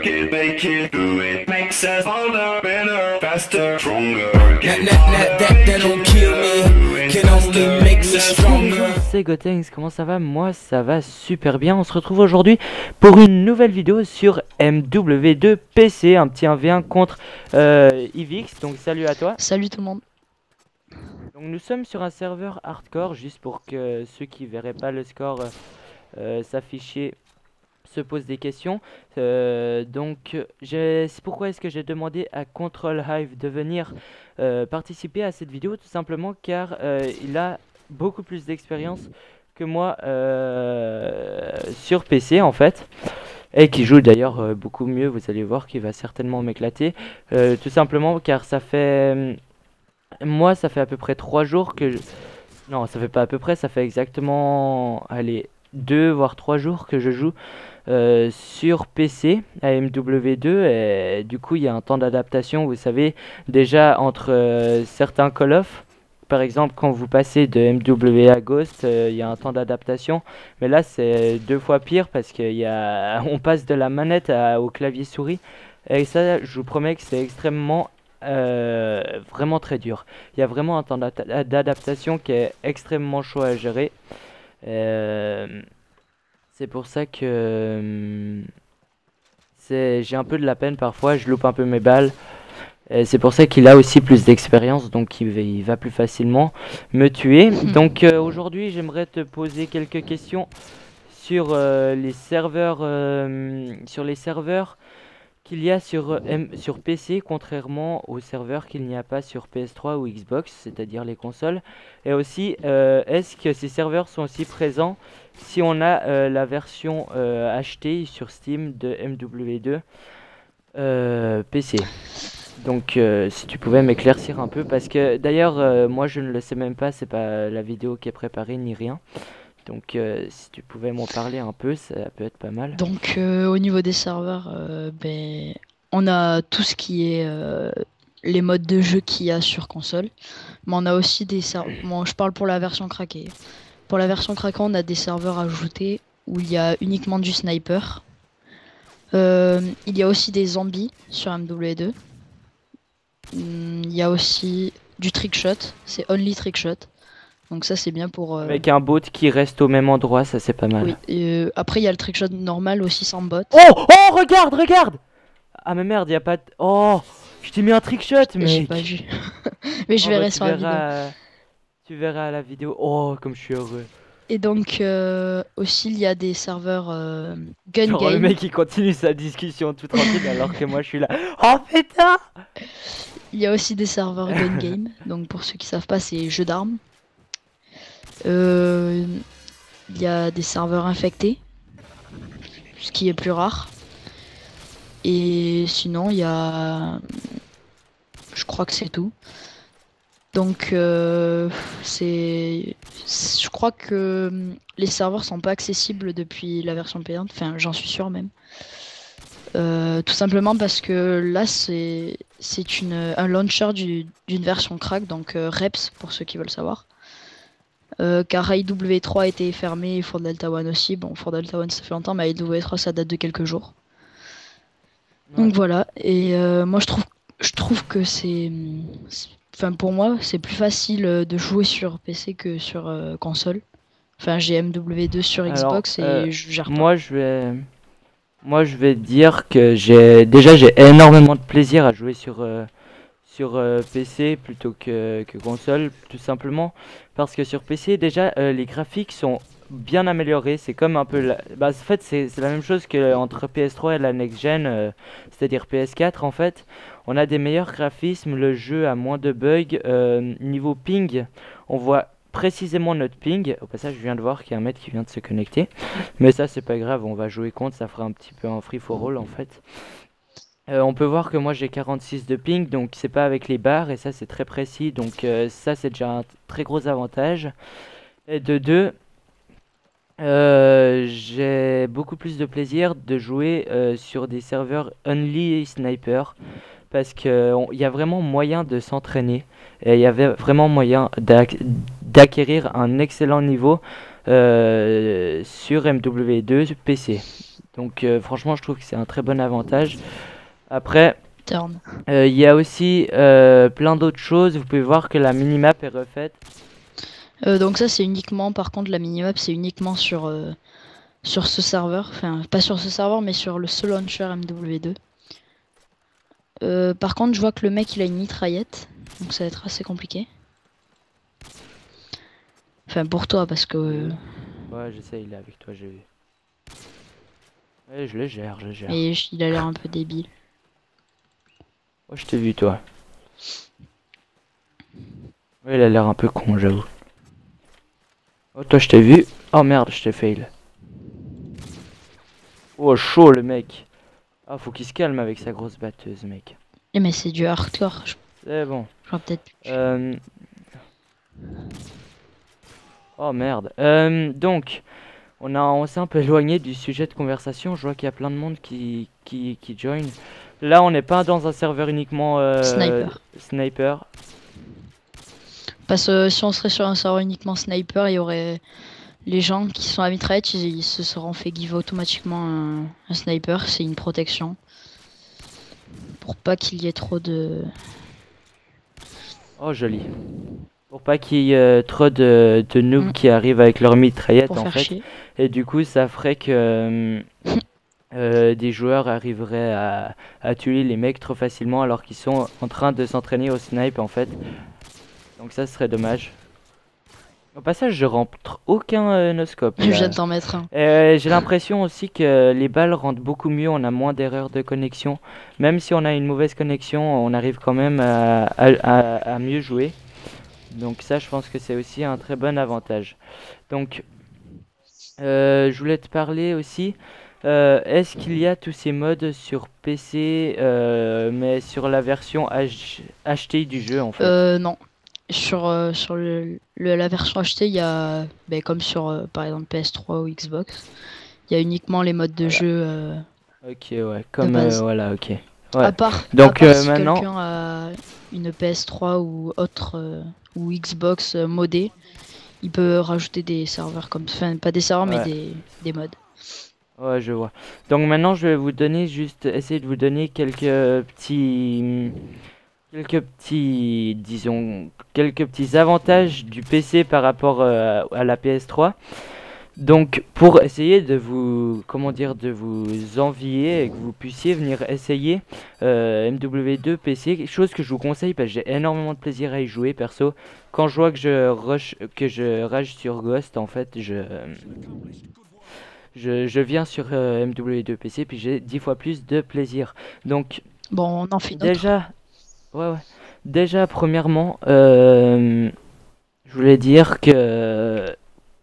it, make it, do it. Makes us older, better, faster, stronger. That don't kill me, can only make me stronger. C'est Gotenks, comment ça va? Moi ça va super bien. On se retrouve aujourd'hui pour une nouvelle vidéo sur MW2 PC, un petit 1v1 contre Ivix. Donc salut à toi. Salut tout le monde. Donc nous sommes sur un serveur hardcore, juste pour que ceux qui verraient pas le score s'afficher se posent des questions. Donc c'est pourquoi est-ce que j'ai demandé à Control Hive de venir participer à cette vidéo, tout simplement car il a beaucoup plus d'expérience que moi sur PC en fait, et qui joue d'ailleurs beaucoup mieux. Vous allez voir qu'il va certainement m'éclater, tout simplement car ça fait moi ça fait à peu près 3 jours que non, ça fait pas à peu près, ça fait exactement allez 2 voire 3 jours que je joue sur PC à MW2, et du coup il y a un temps d'adaptation, vous savez, déjà entre certains Call of. Par exemple, quand vous passez de MW à Ghost, il y a un temps d'adaptation, mais là c'est 2 fois pire parce on passe de la manette au clavier souris, et ça je vous promets que c'est extrêmement vraiment très dur. Il y a vraiment un temps d'adaptation qui est extrêmement chaud à gérer. C'est pour ça que j'ai un peu de la peine parfois, je loupe un peu mes balles. C'est pour ça qu'il a aussi plus d'expérience, donc il va plus facilement me tuer. Donc aujourd'hui j'aimerais te poser quelques questions sur les serveurs qu'il y a sur PC, contrairement aux serveurs qu'il n'y a pas sur PS3 ou Xbox, c'est-à-dire les consoles. Et aussi, est-ce que ces serveurs sont aussi présents si on a la version achetée sur Steam de MW2 PC? Donc si tu pouvais m'éclaircir un peu, parce que d'ailleurs moi je ne le sais même pas, c'est pas la vidéo qui est préparée ni rien. Donc si tu pouvais m'en parler un peu, ça peut être pas mal. Donc au niveau des serveurs, on a tout ce qui est les modes de jeu qu'il y a sur console, mais on a aussi des serveurs. Bon, je parle pour la version craquée. Pour la version craquée, on a des serveurs ajoutés où il y a uniquement du sniper. Il y a aussi des zombies sur MW2. Il y a aussi du trickshot, c'est only trickshot. Donc ça c'est bien pour... Avec un bot qui reste au même endroit, ça c'est pas mal. Oui, et après il y a le trickshot normal aussi sans bot. Oh, regarde. Ah mais merde, y a pas de... Oh, je t'ai mis un trickshot, mec. J'ai pas vu. Mais je verrai sur la vidéo. Tu verras à la vidéo. Oh, comme je suis heureux. Et donc aussi il y a des serveurs gun Genre, game. le mec il continue sa discussion tout tranquille alors que moi je suis là. Oh putain. Il y a aussi des serveurs gun game. Donc pour ceux qui savent pas, c'est jeux d'armes. Il y a des serveurs infectés, ce qui est plus rare. Et sinon il y a... Je crois que c'est tout. Donc je crois que les serveurs sont pas accessibles depuis la version payante, enfin j'en suis sûr même. Tout simplement parce que là c'est un launcher d'une version crack, donc Reps pour ceux qui veulent savoir. Car IW3 a été fermé et For Delta One aussi. Bon, For Delta One ça fait longtemps, mais IW3 ça date de quelques jours. Ouais. Donc voilà, et moi je trouve que enfin pour moi c'est plus facile de jouer sur PC que sur console. Enfin j'ai MW2 sur Xbox. Alors, et je gère pas. Moi je vais dire que j'ai énormément de plaisir à jouer sur PC plutôt que console, tout simplement parce que sur PC déjà les graphiques sont bien améliorés. C'est comme un peu en fait c'est la même chose que entre PS3 et la next gen, c'est-à-dire PS4 en fait. On a des meilleurs graphismes, le jeu a moins de bugs. Niveau ping, on voit précisément notre ping. Au passage je viens de voir qu'il y a un mec qui vient de se connecter, mais ça c'est pas grave, on va jouer contre, ça fera un petit peu un free for all en fait. On peut voir que moi j'ai 46 de ping, donc c'est pas avec les barres, et ça c'est très précis, donc ça c'est déjà un très gros avantage. Et de deux, j'ai beaucoup plus de plaisir de jouer sur des serveurs only sniper, parce qu'il y a vraiment moyen de s'entraîner, et il y avait vraiment moyen d'acquérir un excellent niveau sur MW2 PC. Donc franchement, je trouve que c'est un très bon avantage. Après, Turn. il y a aussi plein d'autres choses. Vous pouvez voir que la minimap est refaite. Donc ça c'est uniquement, par contre la minimap c'est uniquement sur ce serveur, enfin pas sur ce serveur mais sur le seul launcher MW2. Par contre je vois que le mec il a une mitraillette, donc ça va être assez compliqué. Enfin pour toi parce que... Ouais, je sais, il est avec toi, j'ai vu. Ouais, je le gère, je le gère. mais il a l'air un peu débile. Oh, je t'ai vu, toi. Ouais, il a l'air un peu con, j'avoue. Oh, toi, je t'ai vu. Oh merde, je t'ai fail. Oh, chaud, le mec. Ah, faut qu'il se calme avec sa grosse batteuse, mec. Eh mais c'est du hardcore, C'est bon. je vois peut-être... Oh merde. Donc, on s'est un peu éloigné du sujet de conversation. Je vois qu'il y a plein de monde qui join. Là, on n'est pas dans un serveur uniquement sniper. Parce que si on serait sur un serveur uniquement sniper, il y aurait les gens qui sont à mitraillette, ils se seront fait give automatiquement un sniper, c'est une protection. Pour pas qu'il y ait trop de... Oh, joli. Pour pas qu'il y ait trop de noobs qui arrivent avec leur mitraillette pour en faire fait. chier. Et du coup, ça ferait que des joueurs arriveraient à tuer les mecs trop facilement alors qu'ils sont en train de s'entraîner au snipe en fait. Donc ça serait dommage. Au passage, je rentre aucun no-scope. Je viens de t'en mettre un. J'ai l'impression aussi que les balles rentrent beaucoup mieux, on a moins d'erreurs de connexion. Même si on a une mauvaise connexion, on arrive quand même à mieux jouer. Donc ça, je pense que c'est aussi un très bon avantage. Donc, je voulais te parler aussi. Est-ce qu'il y a tous ces modes sur PC, mais sur la version achetée du jeu en fait? Non. Sur la version achetée, il y a, ben, comme sur par exemple PS3 ou Xbox, il y a uniquement les modes de jeu Ok, ouais, comme base. voilà, ok. Ouais. À part, Donc si maintenant, quelqu'un a une PS3 ou autre ou Xbox modée, il peut rajouter des serveurs comme, enfin pas des serveurs mais ouais. des mods. Ouais, je vois. Donc maintenant, je vais vous donner essayer de vous donner disons, quelques petits avantages du PC par rapport à la PS3. Donc, pour essayer de vous, comment dire, de vous envier et que vous puissiez venir essayer MW2 PC, chose que je vous conseille parce que j'ai énormément de plaisir à y jouer perso. Quand je vois que je rage sur Ghost, en fait, je viens sur MW2 PC puis j'ai 10 fois plus de plaisir. Donc, Bon, on en fait d'autres. déjà, ouais. Déjà, premièrement, je voulais dire que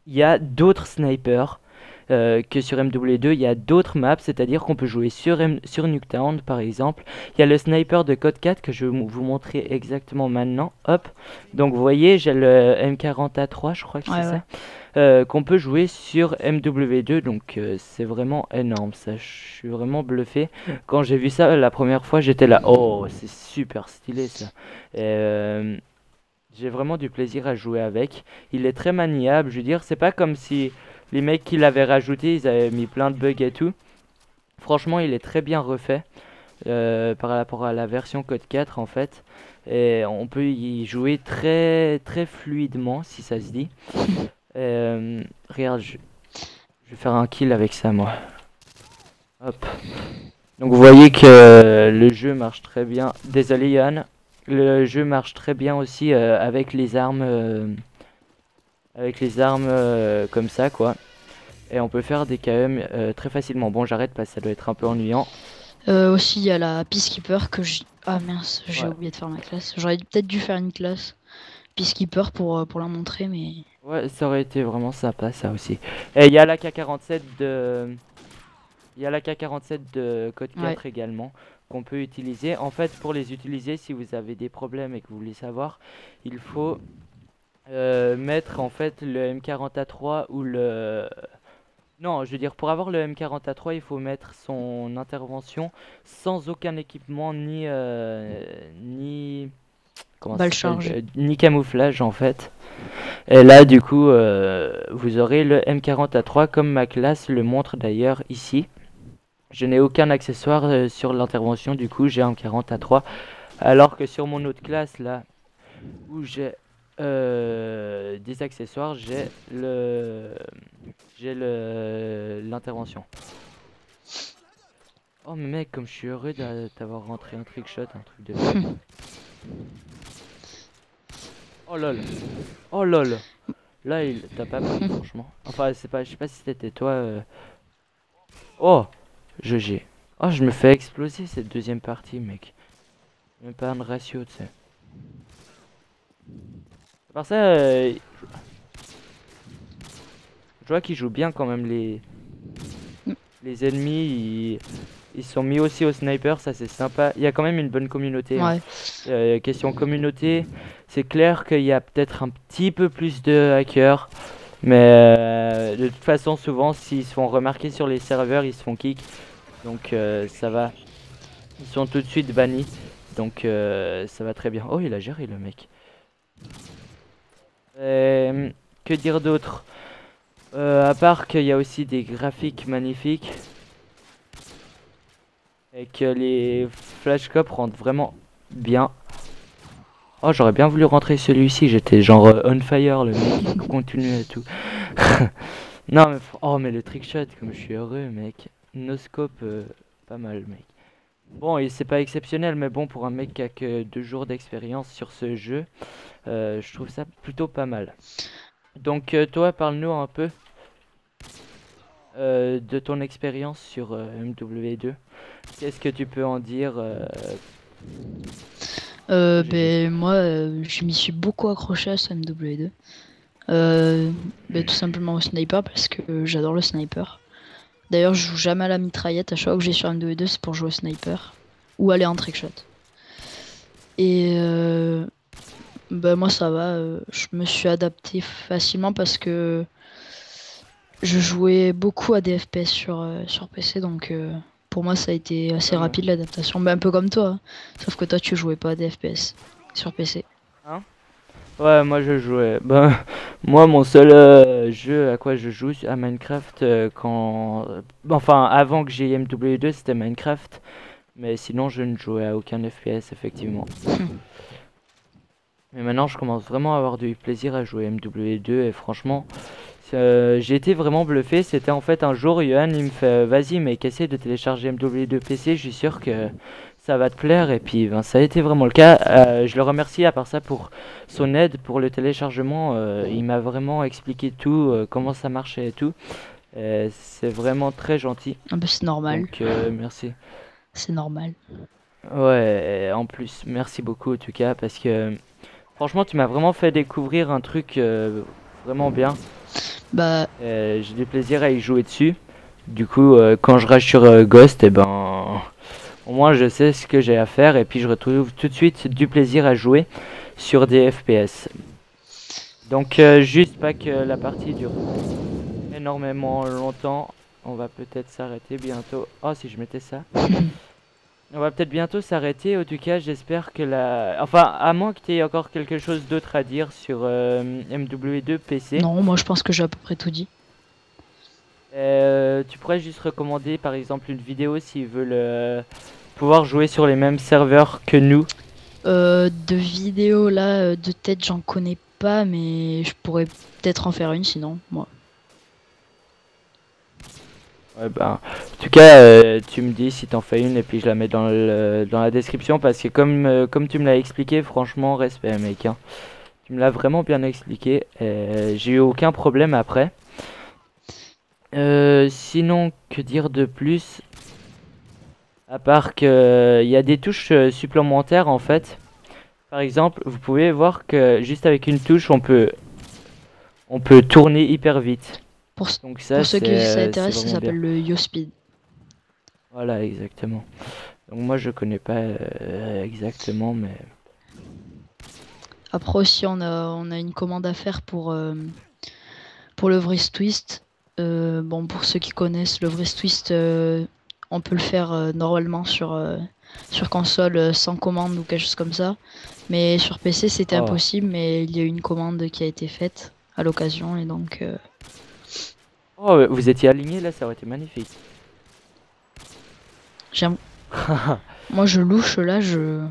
il y a d'autres snipers que sur MW2. Il y a d'autres maps, c'est-à-dire qu'on peut jouer sur Nuketown, par exemple. Il y a le sniper de Code 4 que je vais vous montrer exactement maintenant. Hop. Donc, vous voyez, j'ai le M40A3, je crois que c'est ça. Qu'on peut jouer sur MW2, donc c'est vraiment énorme ça, je suis vraiment bluffé. Quand j'ai vu ça la première fois, j'étais là, oh c'est super stylé ça. J'ai vraiment du plaisir à jouer avec. Il est très maniable, je veux dire, c'est pas comme si les mecs qui l'avaient rajouté, ils avaient mis plein de bugs et tout. Franchement, il est très bien refait par rapport à la version Code 4 en fait. Et on peut y jouer très très fluidement si ça se dit. Regarde, je vais faire un kill avec ça moi. Hop. Donc vous voyez que le jeu marche très bien. Désolé Yann. Le jeu marche très bien aussi avec les armes comme ça quoi. Et on peut faire des KM très facilement. Bon, j'arrête parce que ça doit être un peu ennuyant. Aussi il y a la Peacekeeper que j'ai... Ah mince, j'ai oublié de faire ma classe. J'aurais peut-être dû faire une classe Peacekeeper pour la montrer mais... Ouais, ça aurait été vraiment sympa ça aussi. Et il y a la K47 de Code 4 également qu'on peut utiliser. En fait, pour les utiliser, si vous avez des problèmes et que vous voulez savoir, il faut mettre en fait le M40A3 ou le... Non, je veux dire, pour avoir le M40A3, il faut mettre son intervention sans aucun équipement ni... balle chargée. Ni camouflage en fait. Et là du coup vous aurez le M40A3 comme ma classe le montre d'ailleurs ici. Je n'ai aucun accessoire sur l'intervention, du coup j'ai un 40 à 3. Alors que sur mon autre classe là, où j'ai des accessoires, l'intervention. Oh mais mec, comme je suis heureux d'avoir rentré un trickshot, un truc de fou. Oh lol. Oh lol. Là il t'a pas pris franchement. Enfin c'est pas, je sais pas si c'était toi. Oh GG. Oh je me fais exploser cette deuxième partie mec. Même pas un ratio tu sais. Par ça je vois qu'ils jouent bien quand même les ennemis, ils sont mis aussi au sniper, ça c'est sympa. Il y a quand même une bonne communauté. Ouais. Hein. Question communauté, c'est clair qu'il y a peut-être un petit peu plus de hackers. Mais de toute façon, souvent, s'ils se font remarquer sur les serveurs, ils se font kick. Donc ça va. Ils sont tout de suite bannis. Donc ça va très bien. Oh, il a géré le mec. Que dire d'autre? À part qu'il y a aussi des graphiques magnifiques. Et que les flashcopes rendent vraiment bien. Oh, j'aurais bien voulu rentrer celui-ci. J'étais genre on fire, le mec qui continue et tout. Non, mais oh, mais le trickshot, comme je suis heureux, mec. No scope, pas mal, mec. Bon, et c'est pas exceptionnel, mais bon, pour un mec qui a que 2 jours d'expérience sur ce jeu, je trouve ça plutôt pas mal. Donc, toi, parle-nous un peu de ton expérience sur MW2. Qu'est-ce que tu peux en dire Ben, moi, je m'y suis beaucoup accroché à ce MW2. Ben, tout simplement au sniper parce que j'adore le sniper. D'ailleurs, je joue jamais à la mitraillette. À chaque fois que j'ai sur MW2, c'est pour jouer au sniper ou aller en trickshot. Et ben, moi, ça va. Je me suis adapté facilement parce que je jouais beaucoup à des FPS sur PC, donc pour moi ça a été assez rapide l'adaptation. Ben, un peu comme toi, hein. Sauf que toi tu jouais pas à des FPS sur PC. Hein? Ouais, moi je jouais. Ben, moi, mon seul jeu à quoi je joue à Minecraft, enfin, avant que j'aie MW2, c'était Minecraft. Mais sinon, je ne jouais à aucun FPS, effectivement. Mais maintenant, je commence vraiment à avoir du plaisir à jouer MW2 et franchement. J'ai été vraiment bluffé. C'était en fait un jour, Johan il me fait vas-y mec, essaie de télécharger MW2 PC, je suis sûr que ça va te plaire. Et puis ben, ça a été vraiment le cas. Je le remercie à part ça pour son aide pour le téléchargement. Il m'a vraiment expliqué tout, comment ça marchait et tout. C'est vraiment très gentil. Ah bah, c'est normal. Donc merci. C'est normal. Ouais, en plus merci beaucoup en tout cas parce que franchement tu m'as vraiment fait découvrir un truc vraiment bien. Bah, j'ai du plaisir à y jouer dessus. Du coup, quand je rage sur Ghost, et ben, au moins je sais ce que j'ai à faire et puis je retrouve tout de suite du plaisir à jouer sur des FPS. Donc, juste pas que la partie dure énormément longtemps. On va peut-être s'arrêter bientôt. Oh, si je mettais ça. On va peut-être bientôt s'arrêter. En tout cas, j'espère que enfin, à moins que tu aies encore quelque chose d'autre à dire sur MW2 PC. Non, moi je pense que j'ai à peu près tout dit. Tu pourrais juste recommander par exemple une vidéo s'ils veulent pouvoir jouer sur les mêmes serveurs que nous. De vidéos là, de tête j'en connais pas, mais je pourrais peut-être en faire une sinon, moi. Ouais, ben, en tout cas, tu me dis si t'en fais une et puis je la mets dans la description parce que comme tu me l'as expliqué, franchement, respect mec. Hein. Tu me l'as vraiment bien expliqué. J'ai eu aucun problème après. Sinon, que dire de plus? À part que il y a des touches supplémentaires en fait. Par exemple, vous pouvez voir que juste avec une touche, on peut tourner hyper vite. Donc ça, pour ceux qui s'intéressent, ça s'appelle le YoSpeed. Voilà, exactement. Donc moi, je connais pas exactement, mais... Après aussi, on a une commande à faire pour le Wrist Twist. Bon, pour ceux qui connaissent le Wrist Twist, on peut le faire normalement sur console sans commande ou quelque chose comme ça. Mais sur PC, c'était impossible, mais il y a eu une commande qui a été faite à l'occasion et donc... Oh, vous étiez aligné là, ça aurait été magnifique. J'aime. Moi je louche là, je.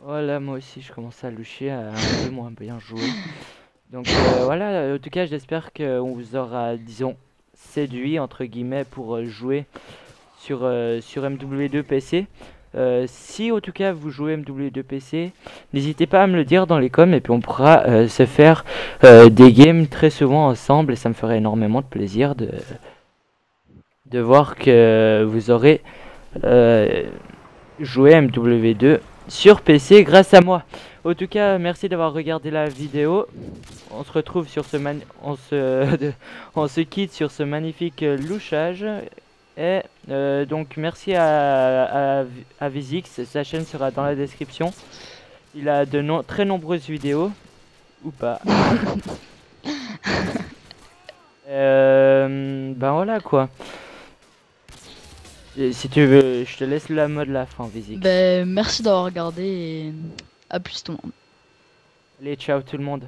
Voilà, moi aussi je commence à loucher, à un peu moins bien jouer. Donc voilà, en tout cas j'espère qu'on vous aura, disons, séduit entre guillemets pour jouer sur MW2 PC. Si en tout cas vous jouez MW2 PC, n'hésitez pas à me le dire dans les coms et puis on pourra se faire des games très souvent ensemble et ça me ferait énormément de plaisir de voir que vous aurez joué MW2 sur PC grâce à moi. En tout cas, merci d'avoir regardé la vidéo. On se retrouve sur ce on se quitte sur ce magnifique louchage. Et donc merci à Vizix, sa chaîne sera dans la description. Il a de très nombreuses vidéos. Ou pas. Ben voilà quoi. Et si tu veux, je te laisse la mode de la fin, Vizix. Ben, merci d'avoir regardé et à plus tout le monde. Allez, ciao tout le monde.